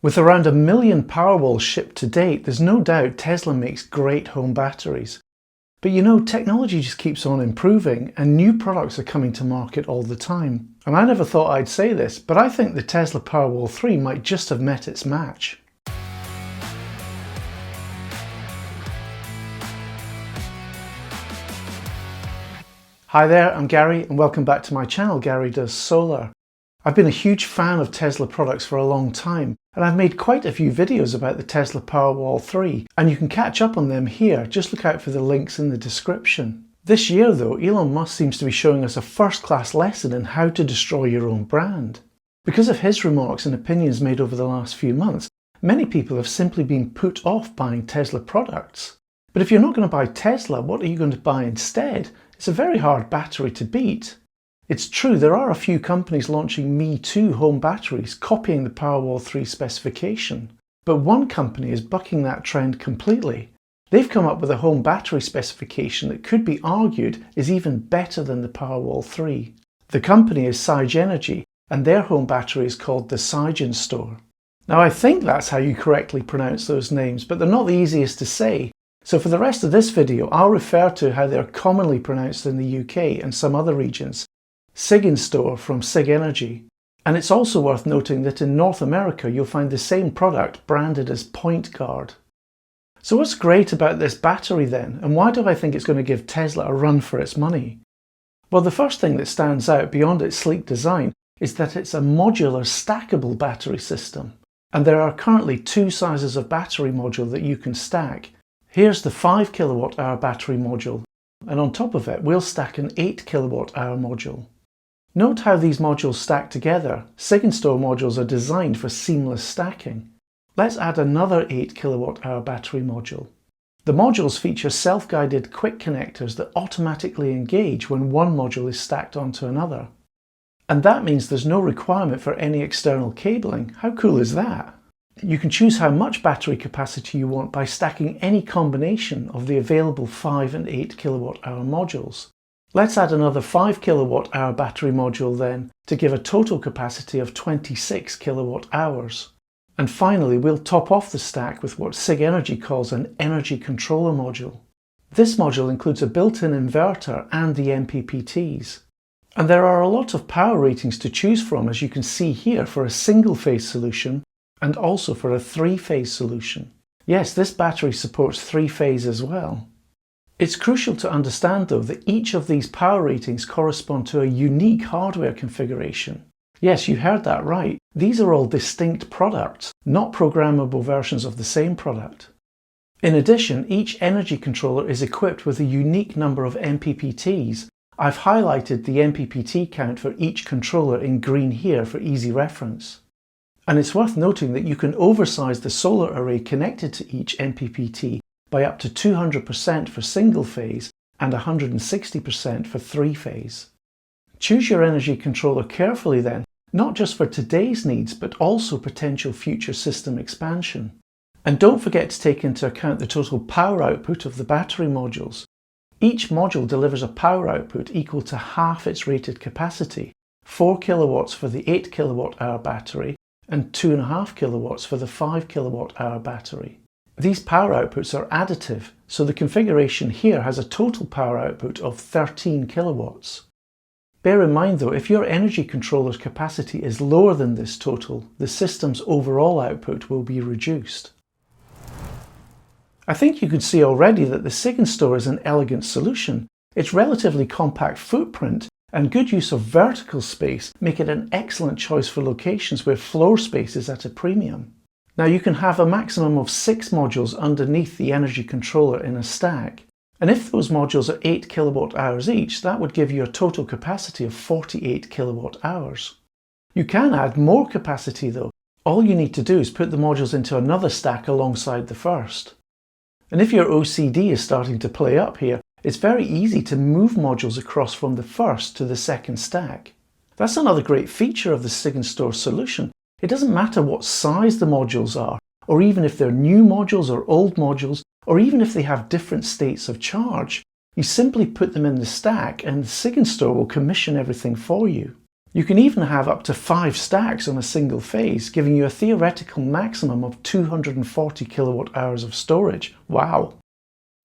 With around 1 million Powerwalls shipped to date, there's no doubt Tesla makes great home batteries. But you know, technology just keeps on improving and new products are coming to market all the time. And I never thought I'd say this, but I think the Tesla Powerwall 3 might just have met its match. Hi there, I'm Gary and welcome back to my channel, Gary Does Solar. I've been a huge fan of Tesla products for a long time, and I've made quite a few videos about the Tesla Powerwall 3, and you can catch up on them here. Just look out for the links in the description. This year though, Elon Musk seems to be showing us a first-class lesson in how to destroy your own brand. Because of his remarks and opinions made over the last few months, many people have simply been put off buying Tesla products. But if you're not going to buy Tesla, what are you going to buy instead? It's a very hard battery to beat. It's true, there are a few companies launching Me Too home batteries copying the Powerwall 3 specification. But one company is bucking that trend completely. They've come up with a home battery specification that could be argued is even better than the Powerwall 3. The company is Sigenergy, and their home battery is called the SigenStor. Now I think that's how you correctly pronounce those names, but they're not the easiest to say. So for the rest of this video, I'll refer to how they're commonly pronounced in the UK and some other regions. SigenStor from Sigenergy. And it's also worth noting that in North America you'll find the same product branded as Point Guard. So what's great about this battery then, and why do I think it's going to give Tesla a run for its money? Well, the first thing that stands out beyond its sleek design is that it's a modular stackable battery system. And there are currently two sizes of battery module that you can stack. Here's the 5 kWh battery module, and on top of it we'll stack an 8 kWh module. Note how these modules stack together. SigenStor modules are designed for seamless stacking. Let's add another 8 kWh battery module. The modules feature self-guided quick connectors that automatically engage when one module is stacked onto another. And that means there's no requirement for any external cabling. How cool is that? You can choose how much battery capacity you want by stacking any combination of the available 5 and 8 kWh modules. Let's add another 5 kWh battery module then to give a total capacity of 26 kWh. And finally we'll top off the stack with what Sigenergy calls an energy controller module. This module includes a built-in inverter and the MPPTs. And there are a lot of power ratings to choose from, as you can see here, for a single-phase solution and also for a three-phase solution. Yes, this battery supports three-phase as well. It's crucial to understand though that each of these power ratings correspond to a unique hardware configuration. Yes, you heard that right. These are all distinct products, not programmable versions of the same product. In addition, each energy controller is equipped with a unique number of MPPTs. I've highlighted the MPPT count for each controller in green here for easy reference. And it's worth noting that you can oversize the solar array connected to each MPPT by up to 200% for single phase and 160% for three phase. Choose your energy controller carefully then, not just for today's needs but also potential future system expansion. And don't forget to take into account the total power output of the battery modules. Each module delivers a power output equal to half its rated capacity, 4 kilowatts for the 8 kWh battery and 2.5 kilowatts for the 5 kWh battery. These power outputs are additive, so the configuration here has a total power output of 13 kilowatts. Bear in mind though, if your energy controller's capacity is lower than this total, the system's overall output will be reduced. I think you can see already that the SigenStor is an elegant solution. Its relatively compact footprint and good use of vertical space make it an excellent choice for locations where floor space is at a premium. Now you can have a maximum of 6 modules underneath the energy controller in a stack. And if those modules are 8 kilowatt hours each, that would give you a total capacity of 48 kilowatt hours. You can add more capacity though. All you need to do is put the modules into another stack alongside the first. And if your OCD is starting to play up here, it's very easy to move modules across from the first to the second stack. That's another great feature of the SigenStor solution. It doesn't matter what size the modules are, or even if they're new modules or old modules, or even if they have different states of charge. You simply put them in the stack and the SigenStor will commission everything for you. You can even have up to 5 stacks on a single phase, giving you a theoretical maximum of 240 kilowatt hours of storage. Wow!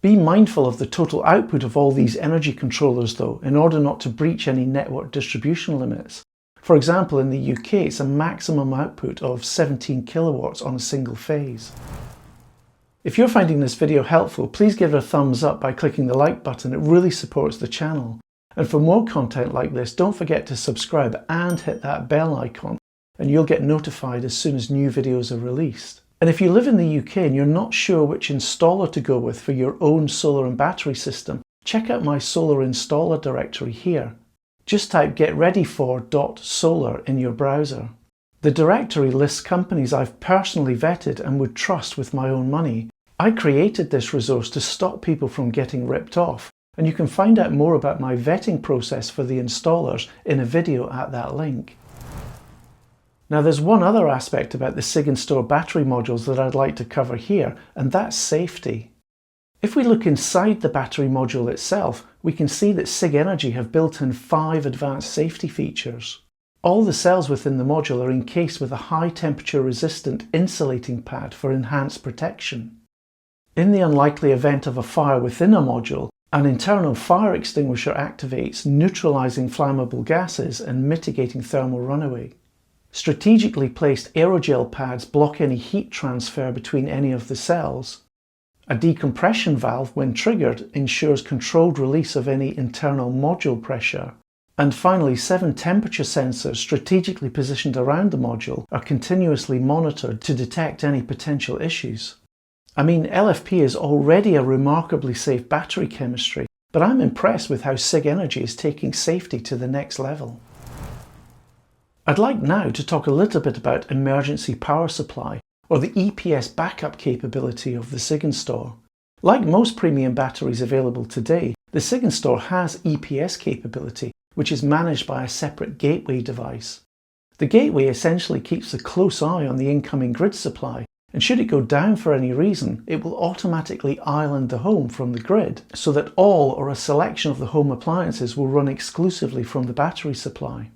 Be mindful of the total output of all these energy controllers though, in order not to breach any network distribution limits. For example, in the UK, it's a maximum output of 17 kilowatts on a single phase. If you're finding this video helpful, please give it a thumbs up by clicking the like button. It really supports the channel. And for more content like this, don't forget to subscribe and hit that bell icon, and you'll get notified as soon as new videos are released. And if you live in the UK and you're not sure which installer to go with for your own solar and battery system, check out my solar installer directory here. Just type getreadyfor.solar in your browser. The directory lists companies I've personally vetted and would trust with my own money. I created this resource to stop people from getting ripped off, and you can find out more about my vetting process for the installers in a video at that link. Now there's one other aspect about the SigenStor battery modules that I'd like to cover here, and that's safety. If we look inside the battery module itself, we can see that Sigenergy have built in 5 advanced safety features. All the cells within the module are encased with a high temperature resistant insulating pad for enhanced protection. In the unlikely event of a fire within a module, an internal fire extinguisher activates, neutralizing flammable gases and mitigating thermal runaway. Strategically placed aerogel pads block any heat transfer between any of the cells. A decompression valve, when triggered, ensures controlled release of any internal module pressure. And finally, 7 temperature sensors strategically positioned around the module are continuously monitored to detect any potential issues. I mean, LFP is already a remarkably safe battery chemistry, but I'm impressed with how Sigenergy is taking safety to the next level. I'd like now to talk a little bit about emergency power supply, or the EPS Backup capability of the SigenStor. Like most premium batteries available today, the SigenStor has EPS capability, which is managed by a separate gateway device. The gateway essentially keeps a close eye on the incoming grid supply, and should it go down for any reason, it will automatically island the home from the grid, so that all or a selection of the home appliances will run exclusively from the battery supply.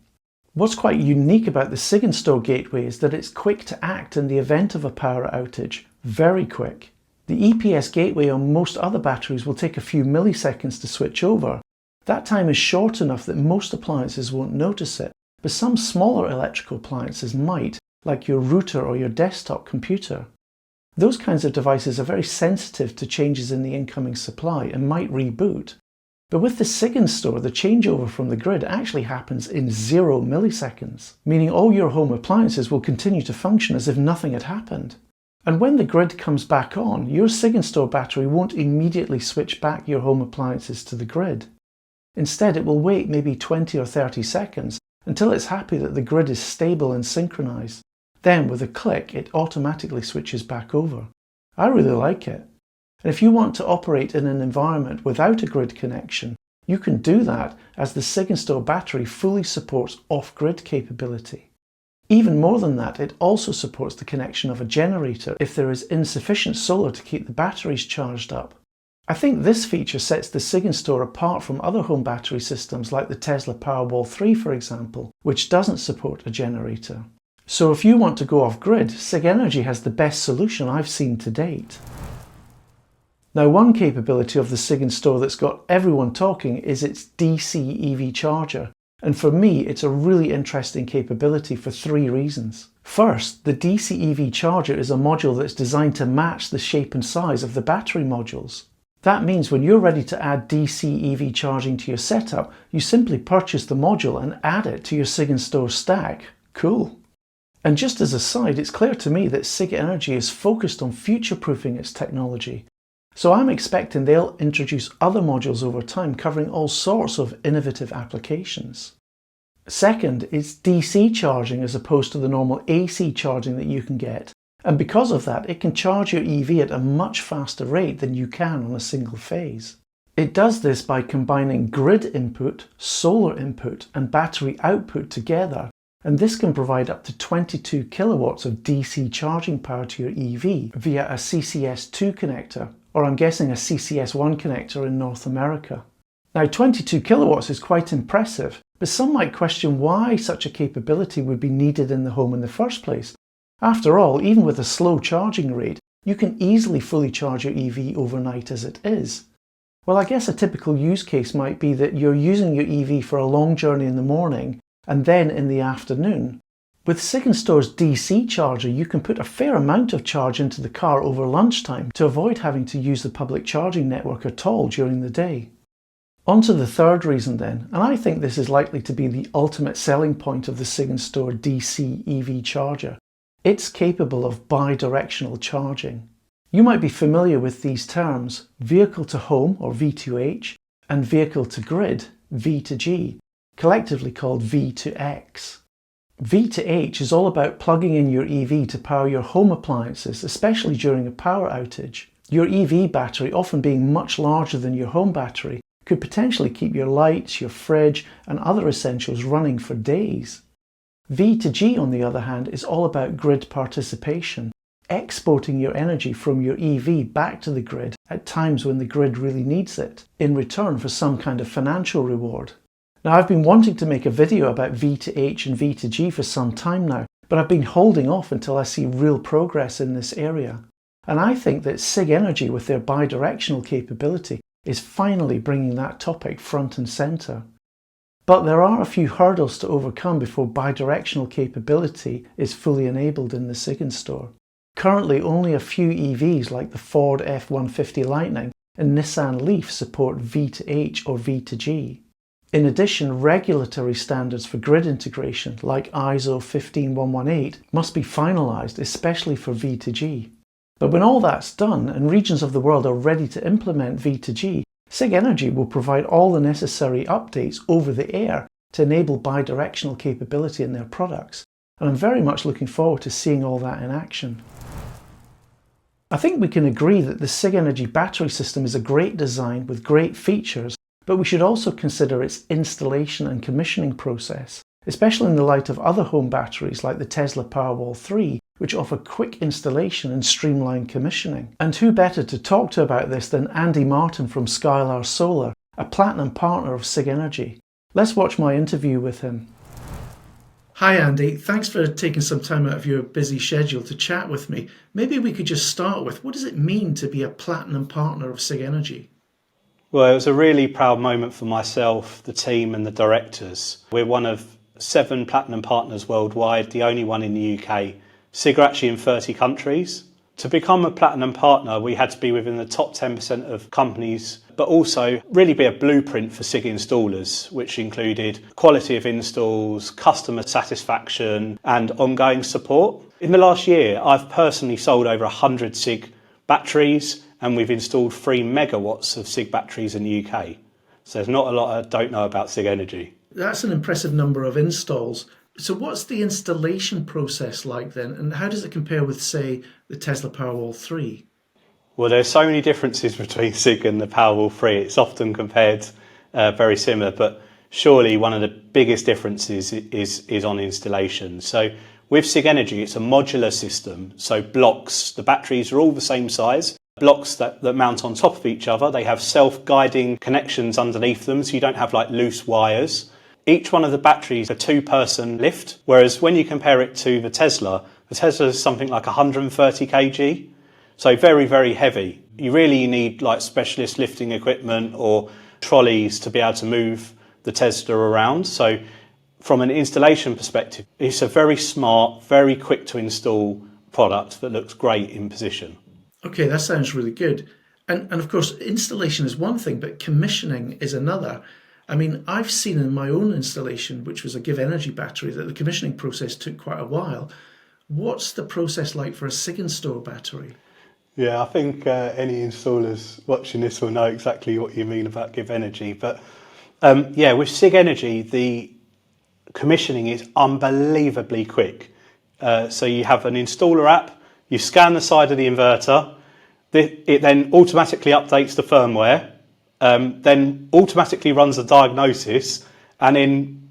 What's quite unique about the SigenStor gateway is that it's quick to act in the event of a power outage, very quick. The EPS gateway on most other batteries will take a few milliseconds to switch over. That time is short enough that most appliances won't notice it, but some smaller electrical appliances might, like your router or your desktop computer. Those kinds of devices are very sensitive to changes in the incoming supply and might reboot. But with the SigenStor, the changeover from the grid actually happens in 0 milliseconds, meaning all your home appliances will continue to function as if nothing had happened. And when the grid comes back on, your SigenStor battery won't immediately switch back your home appliances to the grid. Instead, it will wait maybe 20 or 30 seconds until it's happy that the grid is stable and synchronized. Then, with a click, it automatically switches back over. I really like it. And if you want to operate in an environment without a grid connection, you can do that, as the SigenStor battery fully supports off-grid capability. Even more than that, it also supports the connection of a generator if there is insufficient solar to keep the batteries charged up. I think this feature sets the SigenStor apart from other home battery systems like the Tesla Powerwall 3, for example, which doesn't support a generator. So if you want to go off-grid, Sigenergy has the best solution I've seen to date. Now, one capability of the SigenStor that's got everyone talking is its DC EV charger. And for me, it's a really interesting capability for 3 reasons. First, the DC EV charger is a module that's designed to match the shape and size of the battery modules. That means when you're ready to add DC EV charging to your setup, you simply purchase the module and add it to your SigenStor stack. Cool. And just as a side, it's clear to me that Sigenergy is focused on future-proofing its technology. So I'm expecting they'll introduce other modules over time covering all sorts of innovative applications. Second, it's DC charging as opposed to the normal AC charging that you can get. And because of that, it can charge your EV at a much faster rate than you can on a single phase. It does this by combining grid input, solar input, and battery output together. And this can provide up to 22 kilowatts of DC charging power to your EV via a CCS2 connector, or I'm guessing a CCS1 connector in North America. Now, 22 kilowatts is quite impressive, But some might question why such a capability would be needed in the home in the first place. After all, even with a slow charging rate, you can easily fully charge your EV overnight as it is. Well, I guess a typical use case might be that you're using your EV for a long journey in the morning and then in the afternoon. With SigenStor's DC charger, you can put a fair amount of charge into the car over lunchtime to avoid having to use the public charging network at all during the day. On to the third reason then, and I think this is likely to be the ultimate selling point of the SigenStor DC EV charger. It's capable of bi-directional charging. You might be familiar with these terms, vehicle to home or V2H and vehicle to grid, V2G, collectively called V2X. V2H is all about plugging in your EV to power your home appliances, especially during a power outage. Your EV battery, often being much larger than your home battery, could potentially keep your lights, your fridge and other essentials running for days. V2G, on the other hand, is all about grid participation, exporting your energy from your EV back to the grid at times when the grid really needs it, in return for some kind of financial reward. Now, I've been wanting to make a video about V2H and V2G for some time now, but I've been holding off until I see real progress in this area. And I think that Sigenergy, with their bidirectional capability, is finally bringing that topic front and centre. But there are a few hurdles to overcome before bidirectional capability is fully enabled in the SigenStor. Currently, only a few EVs like the Ford F-150 Lightning and Nissan Leaf support V2H or V2G. In addition, regulatory standards for grid integration like ISO 15118 must be finalised, especially for V2G. But when all that's done and regions of the world are ready to implement V2G, Sigenergy will provide all the necessary updates over the air to enable bidirectional capability in their products, and I'm very much looking forward to seeing all that in action. I think we can agree that the Sigenergy battery system is a great design with great features, but we should also consider its installation and commissioning process, especially in the light of other home batteries like the Tesla Powerwall 3, which offer quick installation and streamlined commissioning. And who better to talk to about this than Andy Martin from Skylar Solar, a platinum partner of Sigenergy. Let's watch my interview with him. Hi Andy, thanks for taking some time out of your busy schedule to chat with me. Maybe we could just start with, what does it mean to be a platinum partner of Sigenergy? Well, it was a really proud moment for myself, the team and the directors. We're one of 7 platinum partners worldwide, the only one in the UK. Sig are actually in 30 countries. To become a platinum partner, we had to be within the top 10% of companies, but also really be a blueprint for Sig installers, which included quality of installs, customer satisfaction and ongoing support. In the last year, I've personally sold over 100 Sig batteries and we've installed 3 megawatts of Sig batteries in the UK. So there's not a lot I don't know about Sigenergy. That's an impressive number of installs. So what's the installation process like then, and how does it compare with, say, the Tesla Powerwall 3? Well, there's so many differences between Sig and the Powerwall 3. It's often compared very similar, but surely one of the biggest differences is on installation. So with Sigenergy, it's a modular system. So blocks, the batteries are all the same size. Blocks that mount on top of each other. They have self-guiding connections underneath them, so you don't have like loose wires. Each one of the batteries is a 2-person lift, whereas when you compare it to the Tesla is something like 130 kg. So very, very heavy. You really need like specialist lifting equipment or trolleys to be able to move the Tesla around. So from an installation perspective, it's a very smart, very quick to install product that looks great in position. Okay, that sounds really good. And of course, installation is one thing, but commissioning is another. I mean, I've seen in my own installation, which was a Give Energy battery, that the commissioning process took quite a while. What's the process like for a SigenStor battery? Yeah, I think any installers watching this will know exactly what you mean about Give Energy. But yeah, with Sigenergy, the commissioning is unbelievably quick. So you have an installer app, you scan the side of the inverter, it then automatically updates the firmware, then automatically runs the diagnosis, and in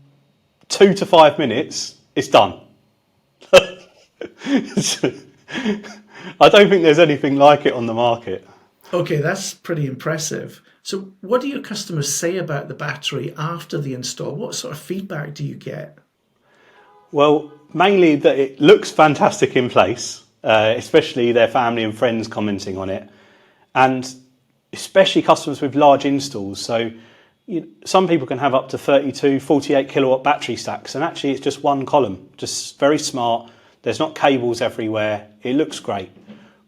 2 to 5 minutes, it's done. I don't think there's anything like it on the market. Okay, that's pretty impressive. So what do your customers say about the battery after the install? What sort of feedback do you get? Well, mainly that it looks fantastic in place, especially their family and friends commenting on it, and especially customers with large installs. So some people can have up to 32, 48 kilowatt battery stacks, and actually it's just one column, just very smart. There's not cables everywhere. It looks great.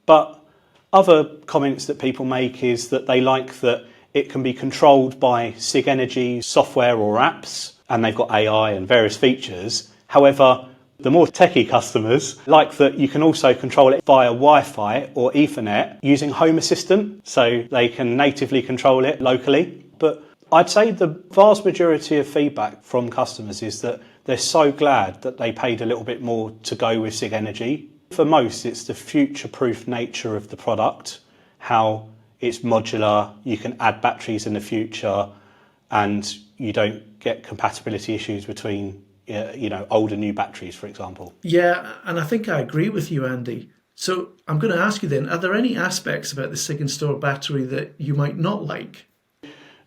But other comments that people make is that they like that it can be controlled by Sigenergy software or apps, and they've got AI and various features. However, the more techie customers like that you can also control it via Wi-Fi or Ethernet using Home Assistant, so they can natively control it locally. But I'd say the vast majority of feedback from customers is that they're so glad that they paid a little bit more to go with Sigenergy. For most, it's the future-proof nature of the product, how it's modular, you can add batteries in the future, and you don't get compatibility issues between old and new batteries, for example. Yeah, and I think I agree with you, Andy. So I'm going to ask you then, are there any aspects about the SigenStor battery that you might not like?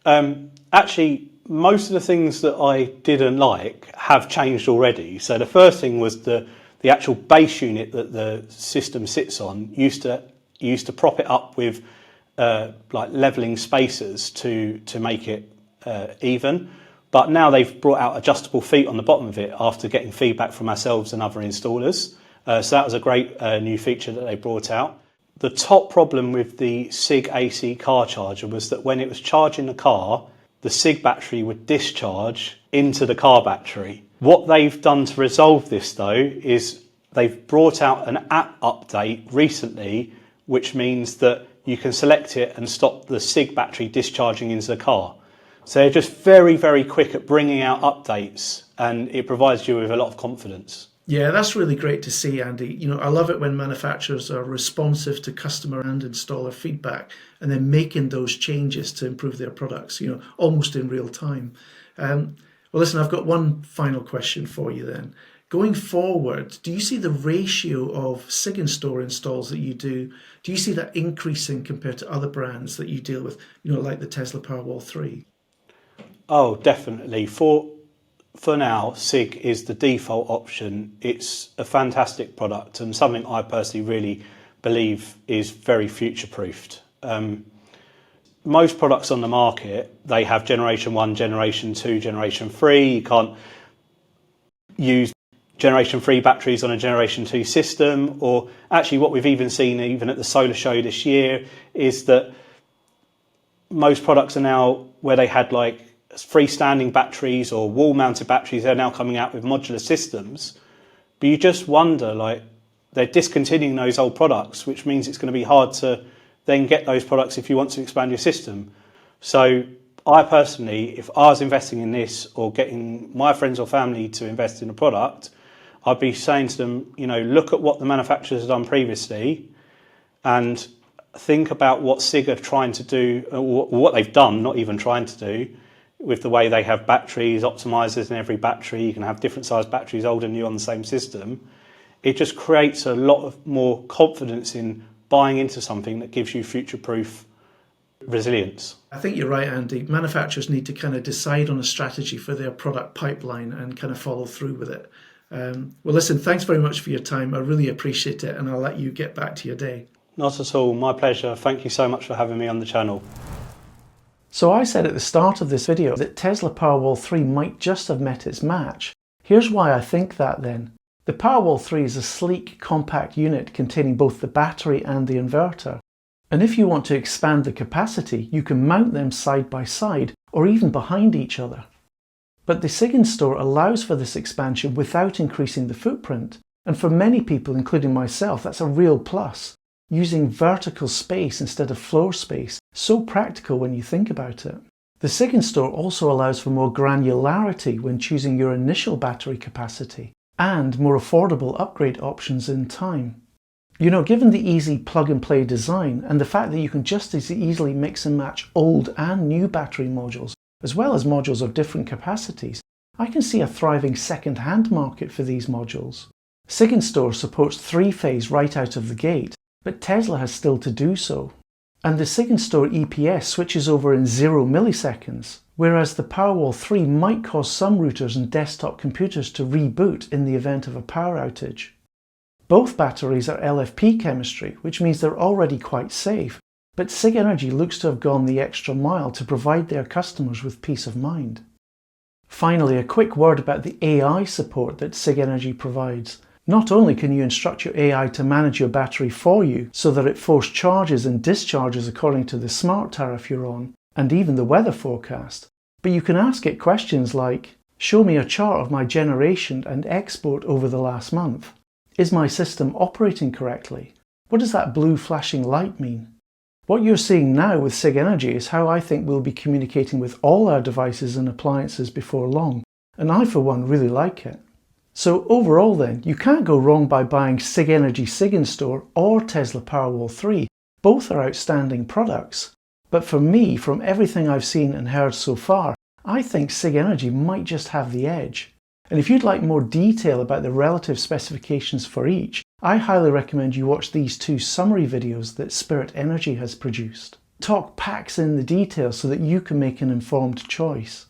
Actually, most of the things that I didn't like have changed already. So the first thing was the actual base unit that the system sits on used to prop it up with like leveling spacers to make it even. But now they've brought out adjustable feet on the bottom of it after getting feedback from ourselves and other installers. So that was a great new feature that they brought out. The top problem with the Sig AC car charger was that when it was charging the car, the Sig battery would discharge into the car battery. What they've done to resolve this though is they've brought out an app update recently, which means that you can select it and stop the Sig battery discharging into the car. So they're just very, very quick at bringing out updates, and it provides you with a lot of confidence. Yeah, that's really great to see, Andy. I love it when manufacturers are responsive to customer and installer feedback and then making those changes to improve their products, almost in real time. Well, listen, I've got one final question for you then. Going forward, do you see the ratio of SigenStor installs that you do you see that increasing compared to other brands that you deal with, like the Tesla Powerwall 3? Oh, definitely. For now, Sig is the default option. It's a fantastic product and something I personally really believe is very future-proofed. Most products on the market, they have generation 1, generation 2, generation 3. You can't use generation 3 batteries on a generation 2 system. Or actually what we've even seen even at the solar show this year is that most products are now where they had like freestanding batteries or wall-mounted batteries, they're now coming out with modular systems. But you just wonder, like, they're discontinuing those old products, which means it's going to be hard to then get those products if you want to expand your system. So I personally, if I was investing in this or getting my friends or family to invest in a product, I'd be saying to them, look at what the manufacturers have done previously and think about what Sig are trying to do, or what they've done, not even trying to do, with the way they have batteries, optimizers in every battery. You can have different size batteries, old and new, on the same system. It just creates a lot of more confidence in buying into something that gives you future-proof resilience. I think you're right, Andy. Manufacturers need to kind of decide on a strategy for their product pipeline and kind of follow through with it. Well, listen, thanks very much for your time. I really appreciate it, and I'll let you get back to your day. Not at all. My pleasure. Thank you so much for having me on the channel. So I said at the start of this video that Tesla Powerwall 3 might just have met its match. Here's why I think that then. The Powerwall 3 is a sleek, compact unit containing both the battery and the inverter. And if you want to expand the capacity, you can mount them side by side or even behind each other. But the SigenStor allows for this expansion without increasing the footprint. And for many people, including myself, that's a real plus. Using vertical space instead of floor space, so practical when you think about it. The SigenStor also allows for more granularity when choosing your initial battery capacity and more affordable upgrade options in time. Given the easy plug-and-play design and the fact that you can just as easily mix and match old and new battery modules, as well as modules of different capacities, I can see a thriving second-hand market for these modules. SigenStor supports 3-phase right out of the gate, but Tesla has still to do so. And the SigenStor EPS switches over in 0 milliseconds, whereas the Powerwall 3 might cause some routers and desktop computers to reboot in the event of a power outage. Both batteries are LFP chemistry, which means they're already quite safe, but Sigenergy looks to have gone the extra mile to provide their customers with peace of mind. Finally, a quick word about the AI support that Sigenergy provides. Not only can you instruct your AI to manage your battery for you so that it force charges and discharges according to the smart tariff you're on, and even the weather forecast, but you can ask it questions like, show me a chart of my generation and export over the last month. Is my system operating correctly? What does that blue flashing light mean? What you're seeing now with Sigenergy is how I think we'll be communicating with all our devices and appliances before long, and I for one really like it. So overall then, you can't go wrong by buying Sigenergy SigenStor or Tesla Powerwall 3. Both are outstanding products. But for me, from everything I've seen and heard so far, I think Sigenergy might just have the edge. And if you'd like more detail about the relative specifications for each, I highly recommend you watch these two summary videos that Sprit Energy has produced. Talk packs in the details so that you can make an informed choice.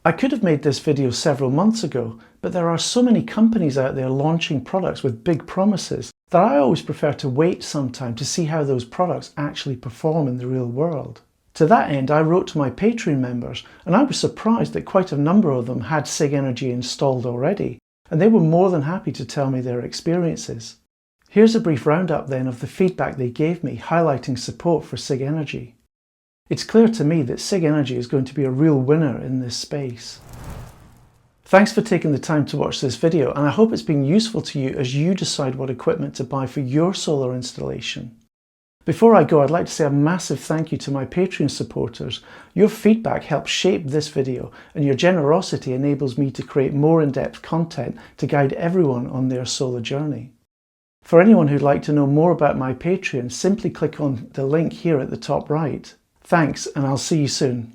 I could have made this video several months ago, but there are so many companies out there launching products with big promises that I always prefer to wait some time to see how those products actually perform in the real world. To that end, I wrote to my Patreon members, and I was surprised that quite a number of them had Sigenergy installed already, and they were more than happy to tell me their experiences. Here's a brief roundup then of the feedback they gave me, highlighting support for Sigenergy. It's clear to me that Sigenergy is going to be a real winner in this space. Thanks for taking the time to watch this video, and I hope it's been useful to you as you decide what equipment to buy for your solar installation. Before I go, I'd like to say a massive thank you to my Patreon supporters. Your feedback helps shape this video, and your generosity enables me to create more in-depth content to guide everyone on their solar journey. For anyone who'd like to know more about my Patreon, simply click on the link here at the top right. Thanks, and I'll see you soon.